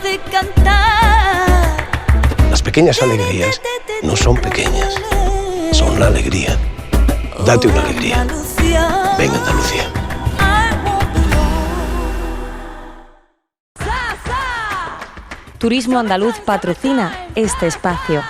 hace cantar. Las pequeñas alegrías no son pequeñas, son la alegría. Date una alegría. Ven Andalucía. Turismo Andaluz patrocina este espacio.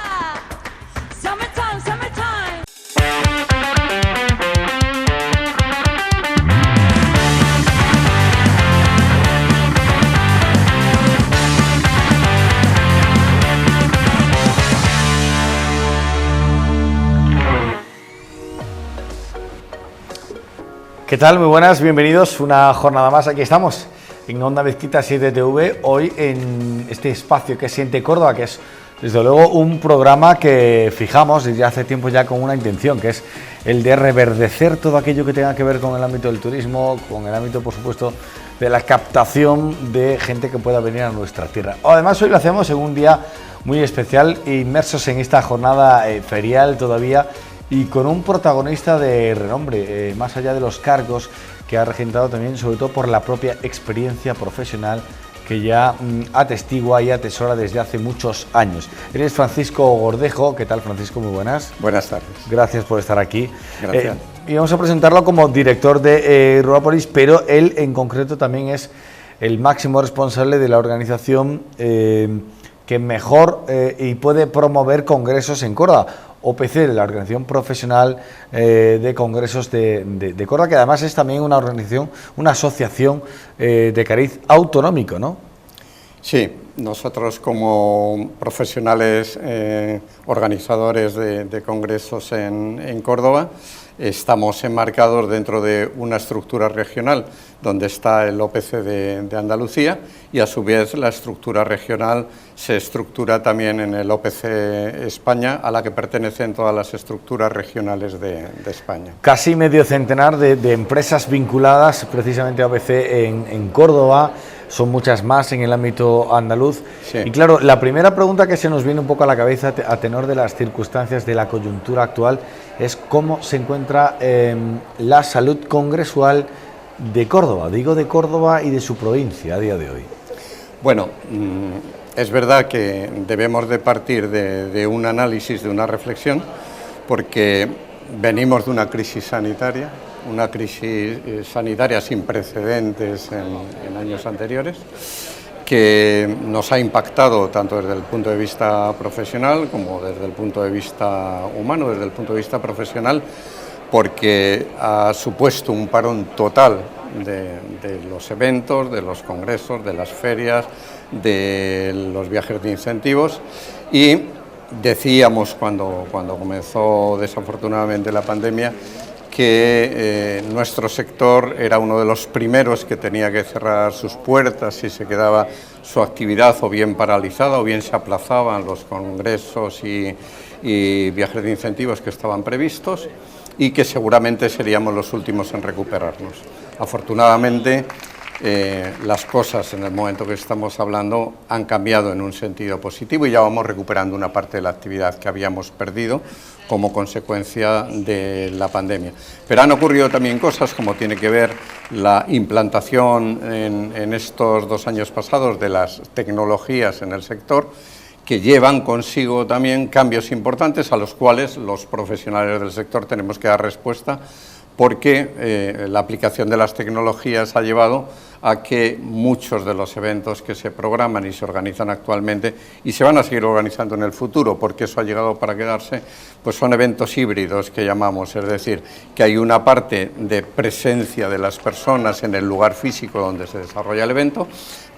¿Qué tal? Muy buenas, bienvenidos una jornada más. Aquí estamos en Onda Mezquita 7TV, hoy en este espacio que siente Córdoba, que es desde luego un programa que fijamos desde hace tiempo ya con una intención, que es el de reverdecer todo aquello que tenga que ver con el ámbito del turismo, con el ámbito, por supuesto, de la captación de gente que pueda venir a nuestra tierra. Además, hoy lo hacemos en un día muy especial, inmersos en esta jornada ferial todavía, y con un protagonista de renombre, más allá de los cargos que ha regentado también, sobre todo por la propia experiencia profesional que ya atestigua y atesora desde hace muchos años. Él es Francisco Gordejo. ¿Qué tal, Francisco? Muy buenas. Buenas tardes. Gracias por estar aquí. Gracias. Y vamos a presentarlo como director de Ruralpolis, pero él en concreto también es el máximo responsable de la organización que mejor y puede promover congresos en Córdoba. OPC, la Organización Profesional de Congresos de Córdoba, que además es también una organización, una asociación de cariz autonómico, ¿no? Sí, nosotros como profesionales organizadores de congresos en Córdoba estamos enmarcados dentro de una estructura regional donde está el OPC de Andalucía, y a su vez la estructura regional se estructura también en el OPC España, a la que pertenecen todas las estructuras regionales de España. Casi medio centenar de empresas vinculadas precisamente a OPC en Córdoba. Son muchas más en el ámbito andaluz. Sí. Y claro, la primera pregunta que se nos viene un poco a la cabeza a tenor de las circunstancias de la coyuntura actual es cómo se encuentra la salud congresual de Córdoba, digo de Córdoba y de su provincia a día de hoy. Bueno, es verdad que debemos de partir de un análisis, de una reflexión, porque venimos de una crisis sanitaria sin precedentes en años anteriores, que nos ha impactado tanto desde el punto de vista profesional como desde el punto de vista humano, desde el punto de vista profesional, porque ha supuesto un parón total de los eventos, de los congresos, de las ferias, de los viajes de incentivos. Y decíamos cuando comenzó desafortunadamente la pandemia que nuestro sector era uno de los primeros que tenía que cerrar sus puertas si se quedaba su actividad o bien paralizada o bien se aplazaban los congresos y viajes de incentivos que estaban previstos, y que seguramente seríamos los últimos en recuperarnos. Afortunadamente, las cosas en el momento que estamos hablando han cambiado en un sentido positivo y ya vamos recuperando una parte de la actividad que habíamos perdido como consecuencia de la pandemia. Pero han ocurrido también cosas como tiene que ver la implantación en estos 2 años pasados de las tecnologías en el sector, que llevan consigo también cambios importantes a los cuales los profesionales del sector tenemos que dar respuesta, porque la aplicación de las tecnologías ha llevado a que muchos de los eventos que se programan y se organizan actualmente y se van a seguir organizando en el futuro, porque eso ha llegado para quedarse, pues son eventos híbridos que llamamos, es decir, que hay una parte de presencia de las personas en el lugar físico donde se desarrolla el evento,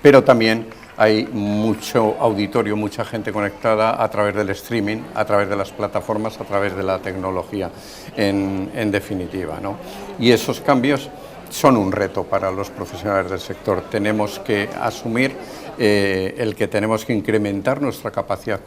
pero también hay mucho auditorio, mucha gente conectada a través del streaming, a través de las plataformas, a través de la tecnología, en definitiva, ¿no? Y esos cambios son un reto para los profesionales del sector. Tenemos que asumir el que tenemos que incrementar nuestra capacidad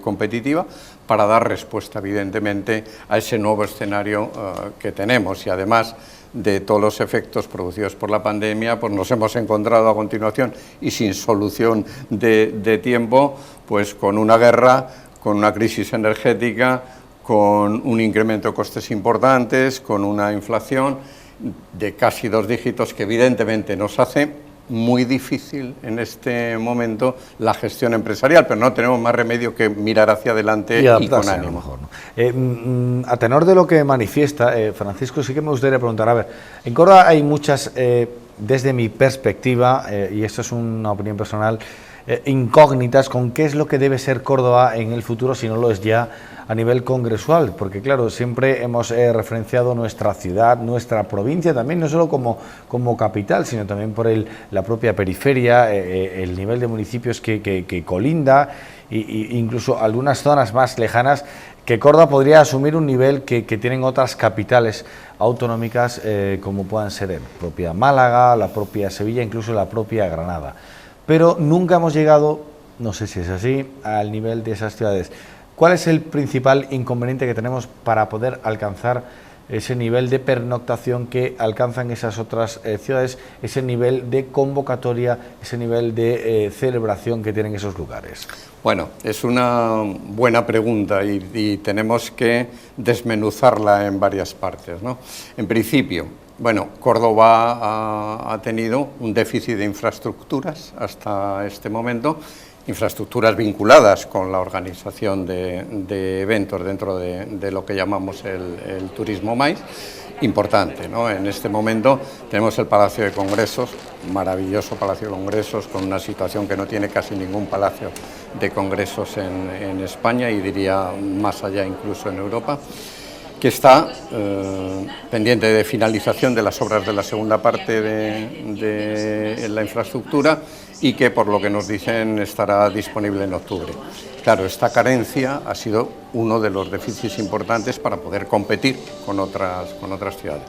competitiva para dar respuesta, evidentemente, a ese nuevo escenario que tenemos, y además de todos los efectos producidos por la pandemia, pues nos hemos encontrado a continuación y sin solución de tiempo, pues con una guerra, con una crisis energética, con un incremento de costes importantes, con una inflación de casi 2 dígitos que evidentemente nos hace muy difícil en este momento la gestión empresarial, pero no tenemos más remedio que mirar hacia adelante y con ánimo. A lo mejor, ¿no? A tenor de lo que manifiesta, Francisco, sí que me gustaría preguntar, a ver, en Córdoba hay muchas, desde mi perspectiva, y esto es una opinión personal, incógnitas con qué es lo que debe ser Córdoba en el futuro, si no lo es ya a nivel congresual, porque claro, siempre hemos referenciado nuestra ciudad, nuestra provincia también, no solo como capital, sino también por la propia periferia, el nivel de municipios que colinda, e incluso algunas zonas más lejanas, que Córdoba podría asumir un nivel que tienen otras capitales autonómicas, como puedan ser la propia Málaga, la propia Sevilla, incluso la propia Granada. Pero nunca hemos llegado, no sé si es así, al nivel de esas ciudades. ¿Cuál es el principal inconveniente que tenemos para poder alcanzar ese nivel de pernoctación que alcanzan esas otras ciudades, ese nivel de convocatoria, ese nivel de celebración que tienen esos lugares? Bueno, es una buena pregunta y tenemos que desmenuzarla en varias partes, ¿no? En principio, bueno, Córdoba ha tenido un déficit de infraestructuras hasta este momento, infraestructuras vinculadas con la organización de eventos dentro de lo que llamamos el turismo MAIS, importante, ¿no? En este momento tenemos el Palacio de Congresos, maravilloso Palacio de Congresos, con una situación que no tiene casi ningún palacio de congresos en España y diría más allá incluso en Europa, que está pendiente de finalización de las obras de la segunda parte de la infraestructura y que, por lo que nos dicen, estará disponible en octubre. Claro, esta carencia ha sido uno de los déficits importantes para poder competir con otras ciudades.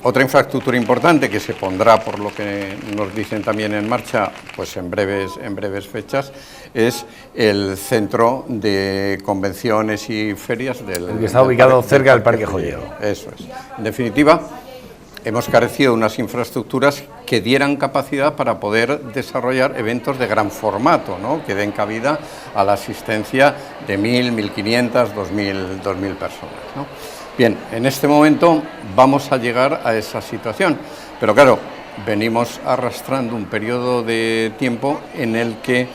Otra infraestructura importante que se pondrá, por lo que nos dicen también en marcha, pues en breves fechas, es el centro de convenciones y ferias el que está ubicado cerca del Parque Joyero. Eso es. En definitiva, hemos carecido de unas infraestructuras que dieran capacidad para poder desarrollar eventos de gran formato, ¿no? Que den cabida a la asistencia de 1.000, 1.500, 2.000 personas, ¿no? Bien, en este momento vamos a llegar a esa situación, pero claro, venimos arrastrando un periodo de tiempo en el que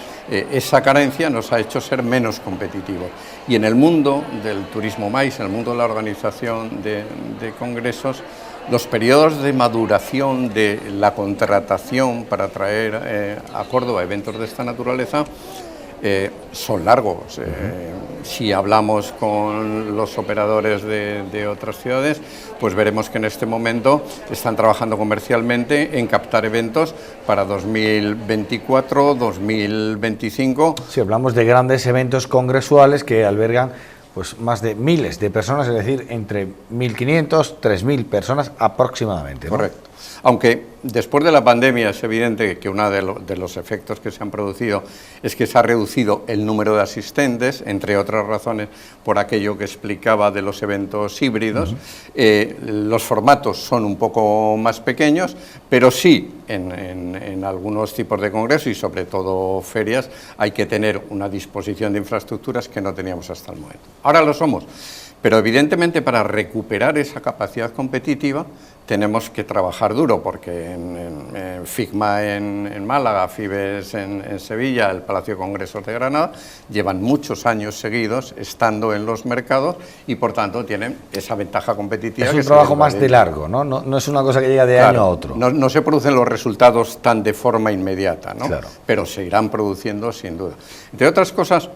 esa carencia nos ha hecho ser menos competitivos. Y en el mundo del turismo MAIS, en el mundo de la organización de congresos, los periodos de maduración de la contratación para traer a Córdoba eventos de esta naturaleza son largos. Si hablamos con los operadores de otras ciudades, pues veremos que en este momento están trabajando comercialmente en captar eventos para 2024, 2025. Si hablamos de grandes eventos congresuales que albergan pues más de miles de personas, es decir, entre 1.500, 3.000 personas aproximadamente, ¿no? Correcto. Aunque después de la pandemia es evidente que uno de los efectos que se han producido es que se ha reducido el número de asistentes, entre otras razones por aquello que explicaba de los eventos híbridos. Los formatos son un poco más pequeños, pero sí en algunos tipos de congresos y sobre todo ferias hay que tener una disposición de infraestructuras que no teníamos hasta el momento. Ahora lo somos, pero evidentemente para recuperar esa capacidad competitiva tenemos que trabajar duro, porque en FICMA en Málaga, FIBES en Sevilla, el Palacio de Congresos de Granada, llevan muchos años seguidos estando en los mercados y por tanto tienen esa ventaja competitiva. Es un trabajo más de largo, ¿no? No es una cosa que llega de año a otro. No se producen los resultados tan de forma inmediata, ¿no? Claro. Pero se irán produciendo sin duda. Entre otras cosas,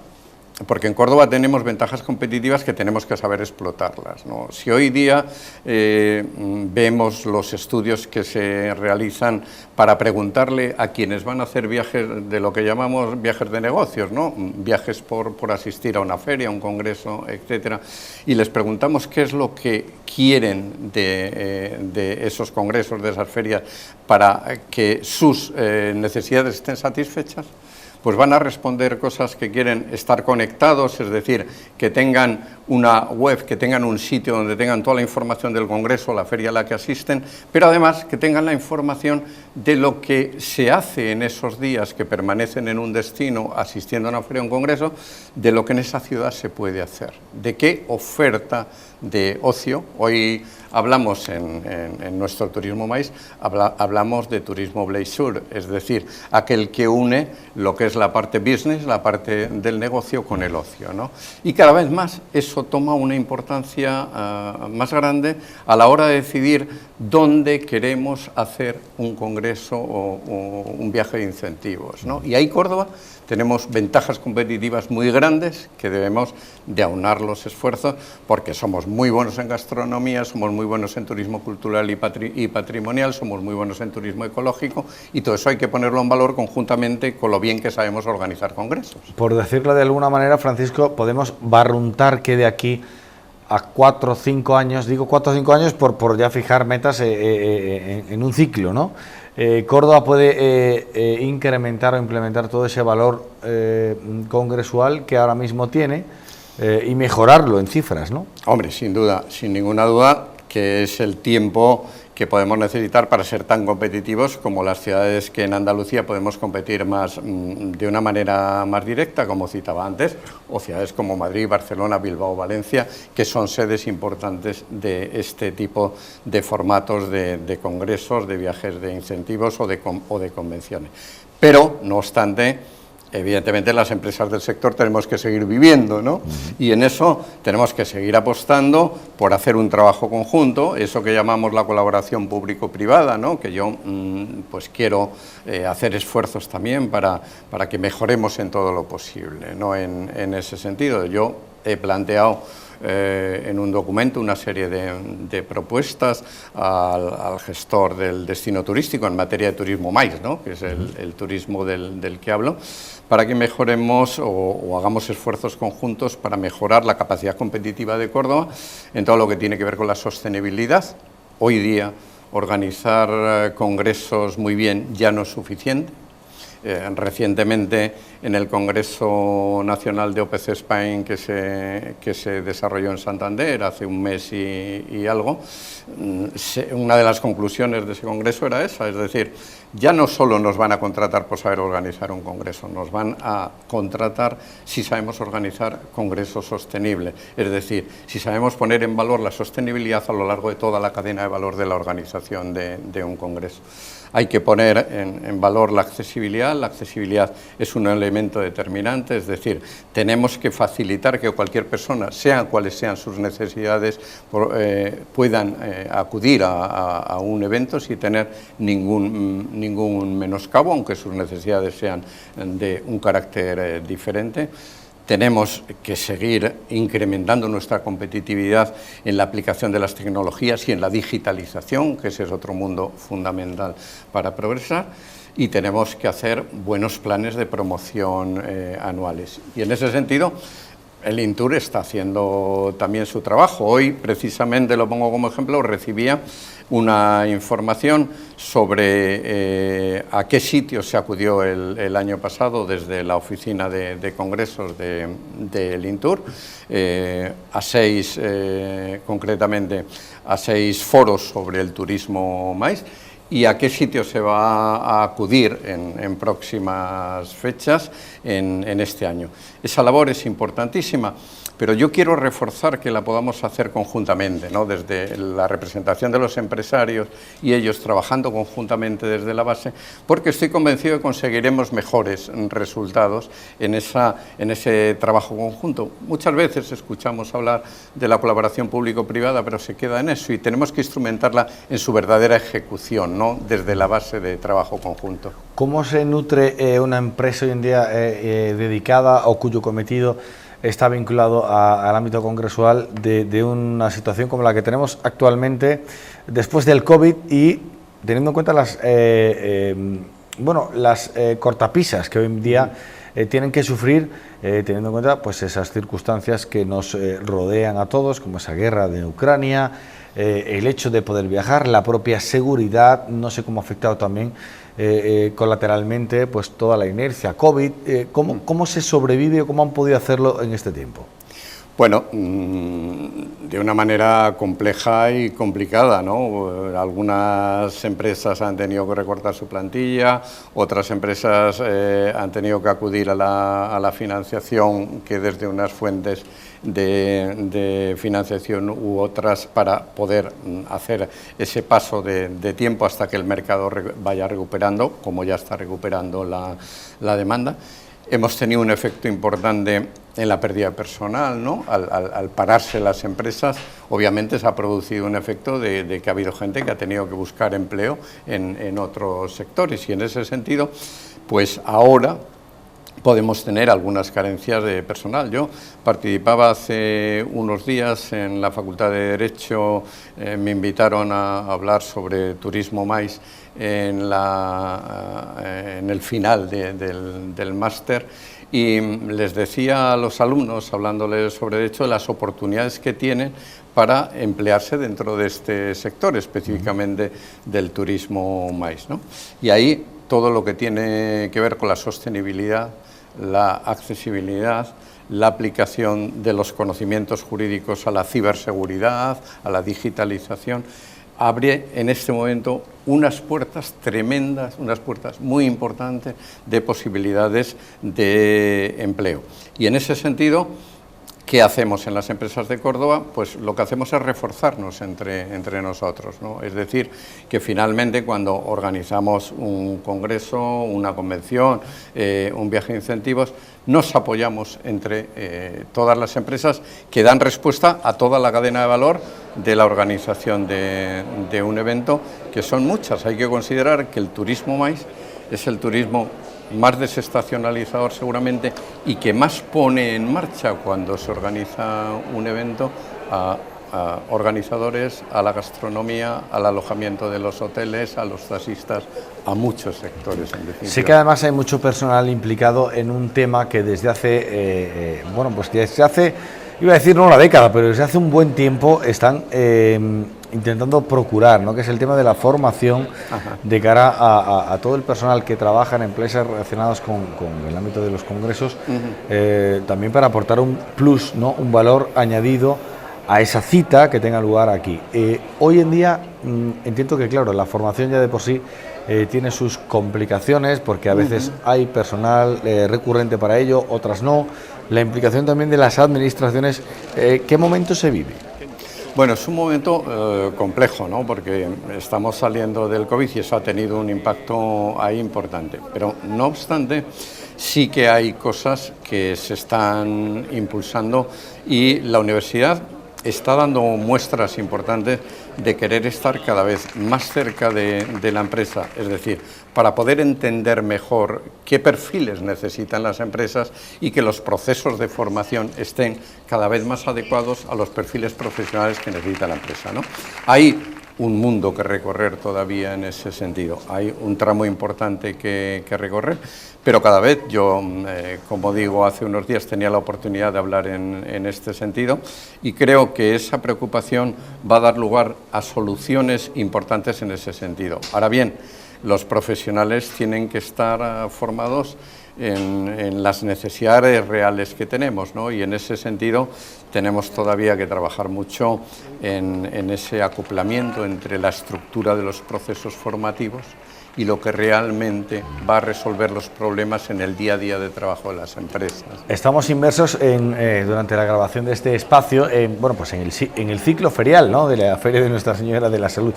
porque en Córdoba tenemos ventajas competitivas que tenemos que saber explotarlas, ¿no? Si hoy día vemos los estudios que se realizan para preguntarle a quienes van a hacer viajes de lo que llamamos viajes de negocios, ¿no? Viajes por asistir a una feria, a un congreso, etcétera, y les preguntamos qué es lo que quieren de esos congresos, de esas ferias, para que sus necesidades estén satisfechas, pues van a responder cosas que quieren estar conectados, es decir, que tengan una web, que tengan un sitio donde tengan toda la información del congreso, la feria a la que asisten, pero además que tengan la información de lo que se hace en esos días que permanecen en un destino asistiendo a una feria o un congreso, de lo que en esa ciudad se puede hacer, de qué oferta de ocio. Hoy hablamos en nuestro turismo maíz, hablamos de turismo bleisure, es decir, aquel que une lo que es la parte business, la parte del negocio con el ocio, ¿no? Y cada vez más eso toma una importancia más grande a la hora de decidir dónde queremos hacer un congreso o un viaje de incentivos, ¿no? Y ahí Córdoba tenemos ventajas competitivas muy grandes que debemos de aunar los esfuerzos porque somos muy buenos en gastronomía, somos muy buenos en turismo cultural y patrimonial, somos muy buenos en turismo ecológico y todo eso hay que ponerlo en valor conjuntamente con lo bien que sabemos organizar congresos. Por decirlo de alguna manera, Francisco, podemos barruntar que de aquí a 4 o 5 años, digo 4 o 5 años por ya fijar metas en un ciclo, ¿no? Córdoba puede incrementar o implementar todo ese valor congresual que ahora mismo tiene y mejorarlo en cifras, ¿no? Hombre, sin duda, sin ninguna duda, que es el tiempo que podemos necesitar para ser tan competitivos como las ciudades que en Andalucía podemos competir más de una manera más directa, como citaba antes, o ciudades como Madrid, Barcelona, Bilbao, Valencia, que son sedes importantes de este tipo de formatos de congresos, de viajes de incentivos o de convenciones. Pero, no obstante, evidentemente las empresas del sector tenemos que seguir viviendo, ¿no? Y en eso tenemos que seguir apostando por hacer un trabajo conjunto, eso que llamamos la colaboración público-privada, ¿no? Que yo pues quiero hacer esfuerzos también para que mejoremos en todo lo posible, ¿no? En ese sentido, yo he planteado en un documento una serie de propuestas al gestor del destino turístico en materia de turismo maíz, ¿no? Que es el turismo del que hablo, para que mejoremos o hagamos esfuerzos conjuntos para mejorar la capacidad competitiva de Córdoba en todo lo que tiene que ver con la sostenibilidad. Hoy día organizar congresos muy bien ya no es suficiente. Recientemente en el Congreso Nacional de OPC Spain que se desarrolló en Santander hace un mes y algo, una de las conclusiones de ese congreso era esa, es decir, ya no solo nos van a contratar por saber organizar un congreso, nos van a contratar si sabemos organizar congresos sostenibles, es decir, si sabemos poner en valor la sostenibilidad a lo largo de toda la cadena de valor de la organización de un congreso. Hay que poner en valor la accesibilidad es un elemento determinante, es decir, tenemos que facilitar que cualquier persona, sean cuales sean sus necesidades, puedan acudir a un evento sin tener ningún menoscabo, aunque sus necesidades sean de un carácter diferente. Tenemos que seguir incrementando nuestra competitividad en la aplicación de las tecnologías y en la digitalización, que ese es otro mundo fundamental para progresar, y tenemos que hacer buenos planes de promoción anuales. Y en ese sentido, el INTUR está haciendo también su trabajo. Hoy, precisamente, lo pongo como ejemplo, recibía una información sobre a qué sitios se acudió el año pasado desde la oficina de congresos del INTUR, concretamente a 6 foros sobre el turismo maíz, y a qué sitio se va a acudir en próximas fechas en este año. Esa labor es importantísima, pero yo quiero reforzar que la podamos hacer conjuntamente, ¿no? Desde la representación de los empresarios y ellos trabajando conjuntamente desde la base, porque estoy convencido de que conseguiremos mejores resultados en ese trabajo conjunto. Muchas veces escuchamos hablar de la colaboración público-privada, pero se queda en eso y tenemos que instrumentarla en su verdadera ejecución, ¿no? Desde la base de trabajo conjunto. ¿Cómo se nutre una empresa hoy en día dedicada o cuyo cometido está vinculado al ámbito congresual de una situación como la que tenemos actualmente después del COVID y teniendo en cuenta las cortapisas que hoy en día tienen que sufrir, teniendo en cuenta pues esas circunstancias que nos rodean a todos, como esa guerra de Ucrania, el hecho de poder viajar, la propia seguridad, no sé cómo ha afectado también colateralmente pues toda la inercia COVID. ¿Cómo se sobrevive o cómo han podido hacerlo en este tiempo? Bueno, de una manera compleja y complicada, ¿no? Algunas empresas han tenido que recortar su plantilla, otras empresas han tenido que acudir a la financiación, que desde unas fuentes de financiación u otras, para poder hacer ese paso de tiempo hasta que el mercado vaya recuperando, como ya está recuperando la demanda. Hemos tenido un efecto importante en la pérdida de personal, ¿no? Al pararse las empresas, obviamente se ha producido un efecto de que ha habido gente que ha tenido que buscar empleo en otros sectores, y en ese sentido, pues ahora podemos tener algunas carencias de personal. Yo participaba hace unos días en la Facultad de Derecho, me invitaron a hablar sobre Turismo Mais en el final del máster, y les decía a los alumnos, hablándoles sobre derecho, de las oportunidades que tienen para emplearse dentro de este sector, específicamente del turismo mais, ¿no? Y ahí todo lo que tiene que ver con la sostenibilidad, la accesibilidad, la aplicación de los conocimientos jurídicos a la ciberseguridad, a la digitalización, abre en este momento unas puertas tremendas, unas puertas muy importantes de posibilidades de empleo. Y en ese sentido, ¿qué hacemos en las empresas de Córdoba? Pues lo que hacemos es reforzarnos entre nosotros, ¿no? Es decir, que finalmente cuando organizamos un congreso, una convención, un viaje de incentivos, nos apoyamos entre todas las empresas que dan respuesta a toda la cadena de valor de la organización de un evento, que son muchas. Hay que considerar que el turismo mais es el turismo más desestacionalizador seguramente, y que más pone en marcha cuando se organiza un evento a organizadores, a la gastronomía, al alojamiento de los hoteles, a los taxistas, a muchos sectores, en definitiva. Sí que además hay mucho personal implicado en un tema que desde hace, bueno, pues desde hace, iba a decir no una década, pero desde hace un buen tiempo están intentando procurar, ¿no? Que es el tema de la formación. Ajá. De cara a todo el personal que trabaja en empresas relacionadas con el ámbito de los congresos, también para aportar un plus, ¿no? Un valor añadido a esa cita que tenga lugar aquí. Hoy en día entiendo que, claro, la formación ya de por sí tiene sus complicaciones, porque a veces hay personal recurrente para ello, otras no. La implicación también de las administraciones, ¿qué momento se vive? Bueno, es un momento complejo, ¿no? Porque estamos saliendo del COVID y eso ha tenido un impacto ahí importante. Pero no obstante, sí que hay cosas que se están impulsando, y la universidad está dando muestras importantes de querer estar cada vez más cerca de la empresa, es decir, para poder entender mejor qué perfiles necesitan las empresas y que los procesos de formación estén cada vez más adecuados a los perfiles profesionales que necesita la empresa, ¿no? Hay un mundo que recorrer todavía en ese sentido, hay un tramo importante que recorrer, pero cada vez yo, como digo, hace unos días tenía la oportunidad de hablar en este sentido, y creo que esa preocupación va a dar lugar a soluciones importantes en ese sentido. Ahora bien, los profesionales tienen que estar formados en las necesidades reales que tenemos, ¿no? Y en ese sentido tenemos todavía que trabajar mucho en ese acoplamiento entre la estructura de los procesos formativos y lo que realmente va a resolver los problemas en el día a día de trabajo de las empresas. Estamos inmersos durante la grabación de este espacio, bueno, pues en el ciclo ferial, ¿no? De la Feria de Nuestra Señora de la Salud.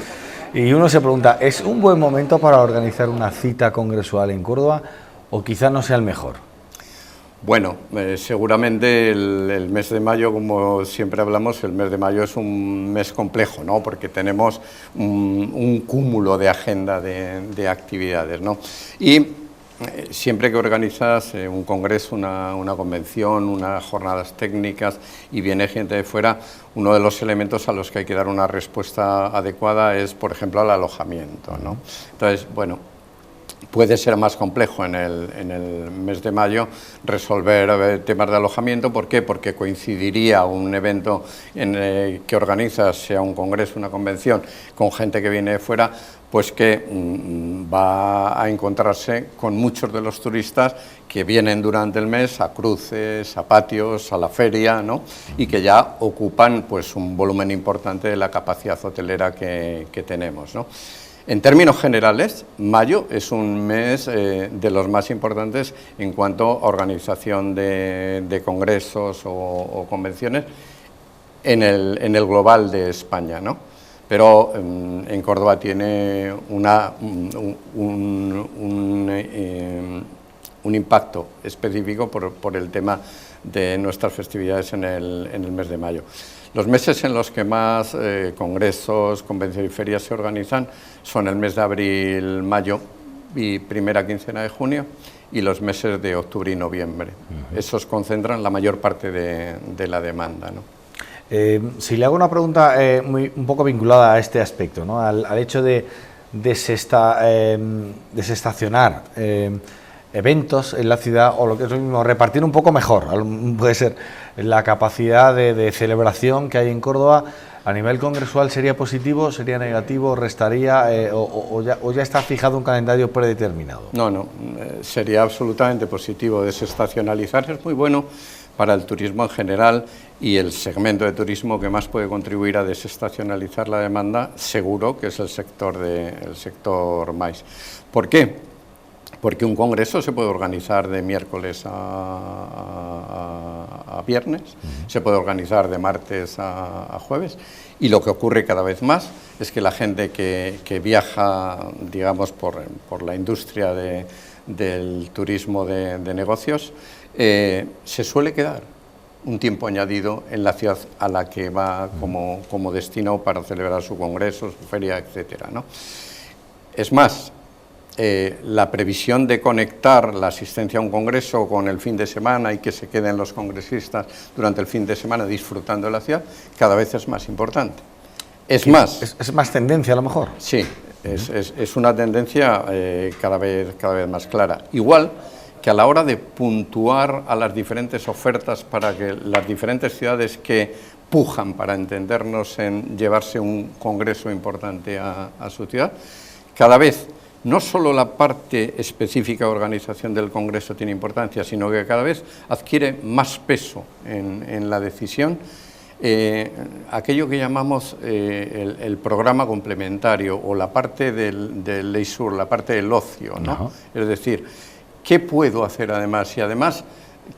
Y uno se pregunta, ¿es un buen momento para organizar una cita congresual en Córdoba, o quizá no sea el mejor? Bueno, seguramente el mes de mayo, como siempre hablamos, el mes de mayo es un mes complejo, ¿no? Porque tenemos un cúmulo de agenda de actividades, ¿no? Y siempre que organizas un congreso, una convención, unas jornadas técnicas y viene gente de fuera, uno de los elementos a los que hay que dar una respuesta adecuada es, por ejemplo, el alojamiento, ¿no? Entonces, bueno, puede ser más complejo en el mes de mayo resolver temas de alojamiento. ¿Por qué? Porque coincidiría un evento que organiza, sea un congreso, una convención, con gente que viene de fuera, pues que va a encontrarse con muchos de los turistas que vienen durante el mes a cruces, a patios, a la feria, ¿no? Y que ya ocupan pues un volumen importante de la capacidad hotelera que tenemos, ¿no? En términos generales, mayo es un mes de los más importantes en cuanto a organización de congresos o convenciones en el global de España, ¿no? Pero en Córdoba tiene un impacto específico por el tema de nuestras festividades en el mes de mayo. Los meses en los que más congresos, convenciones y ferias se organizan son el mes de abril, mayo y primera quincena de junio, y los meses de octubre y noviembre. Esos concentran la mayor parte de la demanda, ¿no? Si le hago una pregunta un poco vinculada a este aspecto, ¿no? al hecho de desestacionar eventos en la ciudad, o lo que es lo mismo, repartir un poco mejor, puede ser la capacidad de celebración que hay en Córdoba. A nivel congresual, ¿sería positivo, sería negativo, restaría o ya está fijado un calendario predeterminado? No, sería absolutamente positivo. Desestacionalizar es muy bueno para el turismo en general, y el segmento de turismo que más puede contribuir a desestacionalizar la demanda, seguro que es el sector MICE. ¿Por qué? Porque un congreso se puede organizar de miércoles a viernes, se puede organizar de martes a jueves, y lo que ocurre cada vez más es que la gente que viaja, digamos, por la industria del turismo de negocios, se suele quedar un tiempo añadido en la ciudad a la que va como destino para celebrar su congreso, su feria, etcétera, ¿no? Es más, la previsión de conectar la asistencia a un congreso con el fin de semana y que se queden los congresistas durante el fin de semana disfrutando de la ciudad cada vez es más importante. Es más tendencia a lo mejor. Sí, es una tendencia cada vez más clara. Igual que a la hora de puntuar a las diferentes ofertas para que las diferentes ciudades que pujan para entendernos en llevarse un congreso importante a su ciudad, cada vez no solo la parte específica de organización del congreso tiene importancia, sino que cada vez adquiere más peso en la decisión aquello que llamamos el programa complementario, o la parte del leisure, la parte del ocio, ¿no? Es decir, ¿qué puedo hacer además? Y además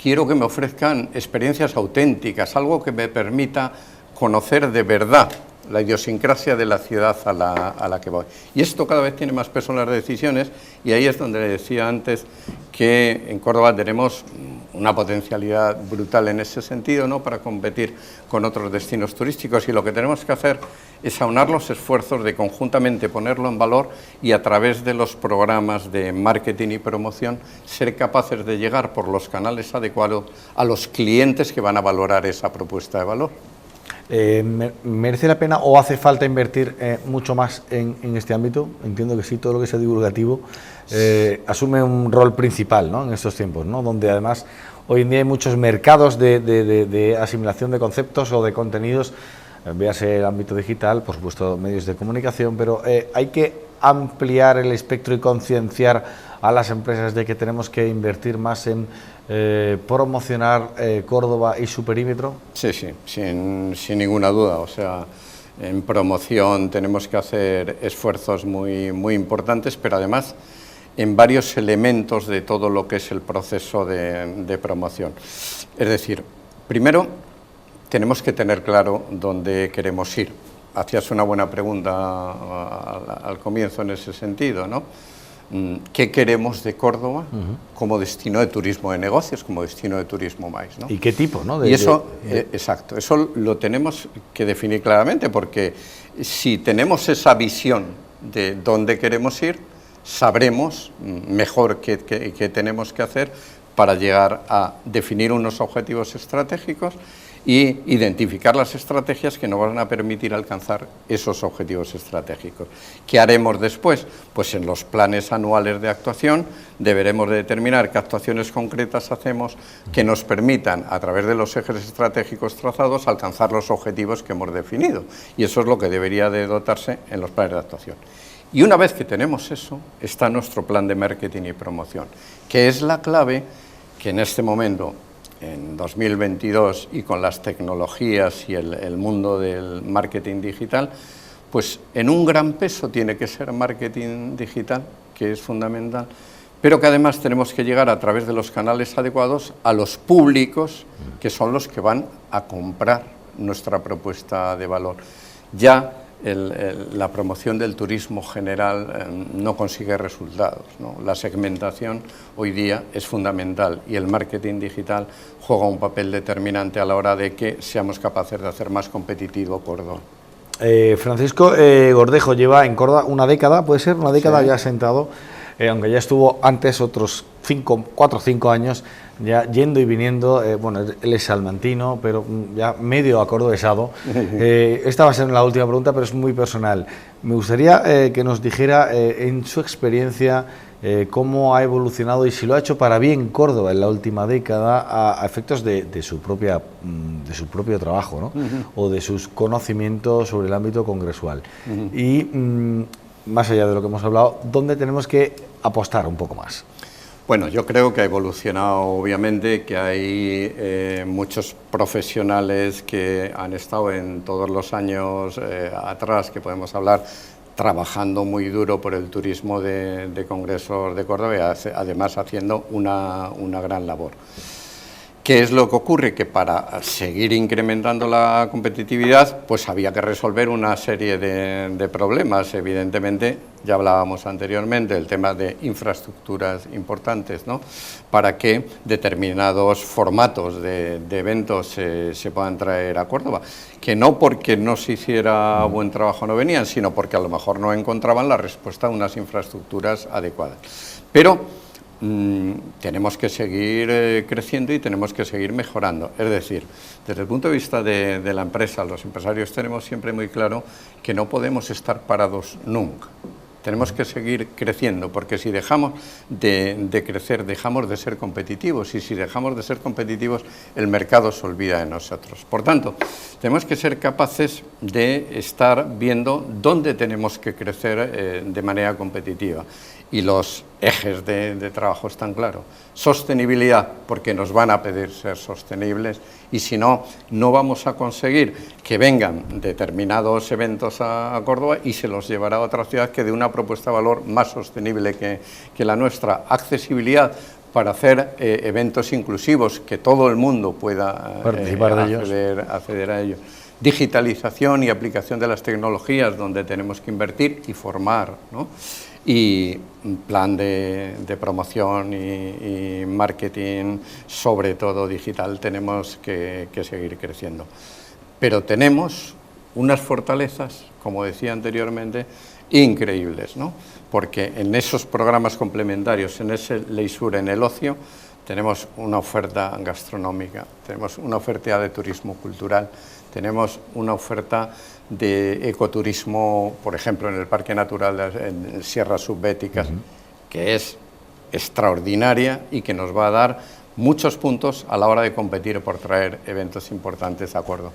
quiero que me ofrezcan experiencias auténticas, algo que me permita conocer de verdad la idiosincrasia de la ciudad a la que voy. Y esto cada vez tiene más peso en las decisiones, y ahí es donde le decía antes que en Córdoba tenemos una potencialidad brutal en ese sentido, ¿no?, para competir con otros destinos turísticos, y lo que tenemos que hacer es aunar los esfuerzos de conjuntamente ponerlo en valor, y a través de los programas de marketing y promoción ser capaces de llegar por los canales adecuados a los clientes que van a valorar esa propuesta de valor. ¿Merece la pena o hace falta invertir mucho más en este ámbito? Entiendo que sí, todo lo que sea divulgativo asume un rol principal, ¿no?, en estos tiempos, ¿no?, donde además hoy en día hay muchos mercados de asimilación de conceptos o de contenidos, véase el ámbito digital, por supuesto medios de comunicación, pero hay que ampliar el espectro y concienciar a las empresas de que tenemos que invertir más en promocionar Córdoba y su perímetro. Sí, sin ninguna duda. O sea, en promoción tenemos que hacer esfuerzos muy importantes, pero además en varios elementos de todo lo que es el proceso de promoción. Es decir, primero tenemos que tener claro dónde queremos ir. Hacías una buena pregunta al comienzo en ese sentido, ¿no? ¿Qué queremos de Córdoba como destino de turismo de negocios, como destino de turismo MICE, ¿no? ¿Y qué tipo, no? Exacto, eso lo tenemos que definir claramente, porque si tenemos esa visión de dónde queremos ir, sabremos mejor qué tenemos que hacer para llegar a definir unos objetivos estratégicos y identificar las estrategias que nos van a permitir alcanzar esos objetivos estratégicos. ¿Qué haremos después? Pues en los planes anuales de actuación deberemos de determinar qué actuaciones concretas hacemos que nos permitan, a través de los ejes estratégicos trazados, alcanzar los objetivos que hemos definido. Y eso es lo que debería de dotarse en los planes de actuación. Y una vez que tenemos eso, está nuestro plan de marketing y promoción, que es la clave que en este momento, en 2022, y con las tecnologías y el mundo del marketing digital, pues en un gran peso tiene que ser marketing digital, que es fundamental, pero que además tenemos que llegar a través de los canales adecuados a los públicos, que son los que van a comprar nuestra propuesta de valor. Ya la promoción del turismo general no consigue resultados, ¿no? La segmentación hoy día es fundamental y el marketing digital juega un papel determinante a la hora de que seamos capaces de hacer más competitivo Córdoba. Francisco Gordejo lleva en Córdoba una década, puede ser, una década ya sentado, aunque ya estuvo antes otros 4 o 5 años ya yendo y viniendo. Bueno, él es salmantino, pero ya medio acordobesado. Esta va a ser la última pregunta, pero es muy personal. Me gustaría que nos dijera, en su experiencia, cómo ha evolucionado y si lo ha hecho para bien Córdoba en la última década a efectos de su propio trabajo, ¿no? O de sus conocimientos sobre el ámbito congresual. Y más allá de lo que hemos hablado, ¿dónde tenemos que apostar un poco más? Bueno, yo creo que ha evolucionado, obviamente, que hay muchos profesionales que han estado en todos los años atrás, que podemos hablar, trabajando muy duro por el turismo de congresos de Córdoba y además haciendo una gran labor. ¿Qué es lo que ocurre? Que para seguir incrementando la competitividad, pues había que resolver una serie de problemas. Evidentemente, ya hablábamos anteriormente del tema de infraestructuras importantes, ¿no? Para que determinados formatos de eventos se puedan traer a Córdoba. Que no porque no se hiciera buen trabajo no venían, sino porque a lo mejor no encontraban la respuesta a unas infraestructuras adecuadas. Pero tenemos que seguir creciendo y tenemos que seguir mejorando. Es decir, desde el punto de vista de la empresa, los empresarios tenemos siempre muy claro que no podemos estar parados nunca. Tenemos que seguir creciendo, porque si dejamos de crecer, dejamos de ser competitivos, y si dejamos de ser competitivos, el mercado se olvida de nosotros. Por tanto, tenemos que ser capaces de estar viendo dónde tenemos que crecer de manera competitiva. Y los ejes de trabajo están claros. Sostenibilidad, porque nos van a pedir ser sostenibles, y si no, no vamos a conseguir que vengan determinados eventos a Córdoba y se los llevará a otra ciudad que de una propuesta de valor más sostenible que la nuestra. Accesibilidad, para hacer eventos inclusivos, que todo el mundo pueda participar de ellos. Acceder a ellos. Digitalización y aplicación de las tecnologías, donde tenemos que invertir y formar, ¿no? Y un plan de promoción y marketing, sobre todo digital, tenemos que seguir creciendo. Pero tenemos unas fortalezas, como decía anteriormente, increíbles, ¿no? Porque en esos programas complementarios, en ese leisure, en el ocio, tenemos una oferta gastronómica, tenemos una oferta de turismo cultural, tenemos una oferta de ecoturismo, por ejemplo, en el Parque Natural de Sierras Subbéticas, que es extraordinaria y que nos va a dar muchos puntos a la hora de competir por traer eventos importantes a Córdoba.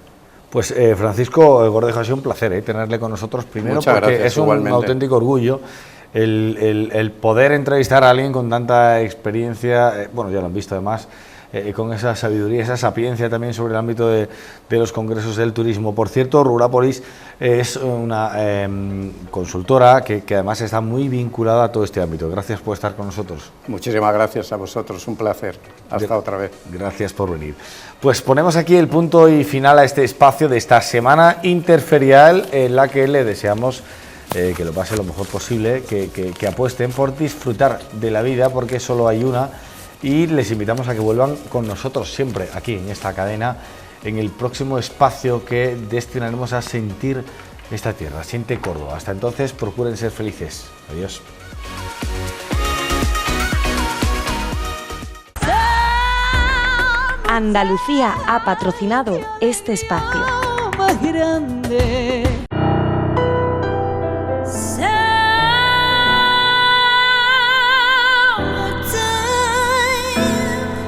Pues Francisco Gordejo, ha sido un placer tenerle con nosotros, primero. Muchas porque gracias, es un auténtico orgullo el poder entrevistar a alguien con tanta experiencia, bueno, ya lo han visto además, con esa sabiduría, esa sapiencia también sobre el ámbito de los congresos del turismo. Por cierto, Rurapolis es una consultora que además está muy vinculada a todo este ámbito. Gracias por estar con nosotros. Muchísimas gracias a vosotros, un placer. Hasta otra vez. Gracias por venir. Pues ponemos aquí el punto y final a este espacio de esta semana interferial, en la que le deseamos que lo pase lo mejor posible, que apuesten por disfrutar de la vida, porque solo hay una. Y les invitamos a que vuelvan con nosotros siempre aquí en esta cadena, en el próximo espacio que destinaremos a sentir esta tierra, Siente Córdoba. Hasta entonces, procuren ser felices. Adiós. Andalucía ha patrocinado este espacio. Más grande.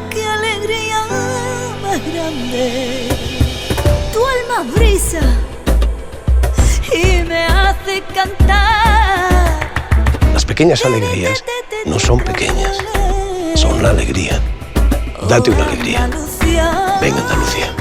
Qué alegría más grande. Tu alma brisa y me hace cantar. Las pequeñas alegrías no son pequeñas, son la alegría. Date una alegría. Ven Andalucía.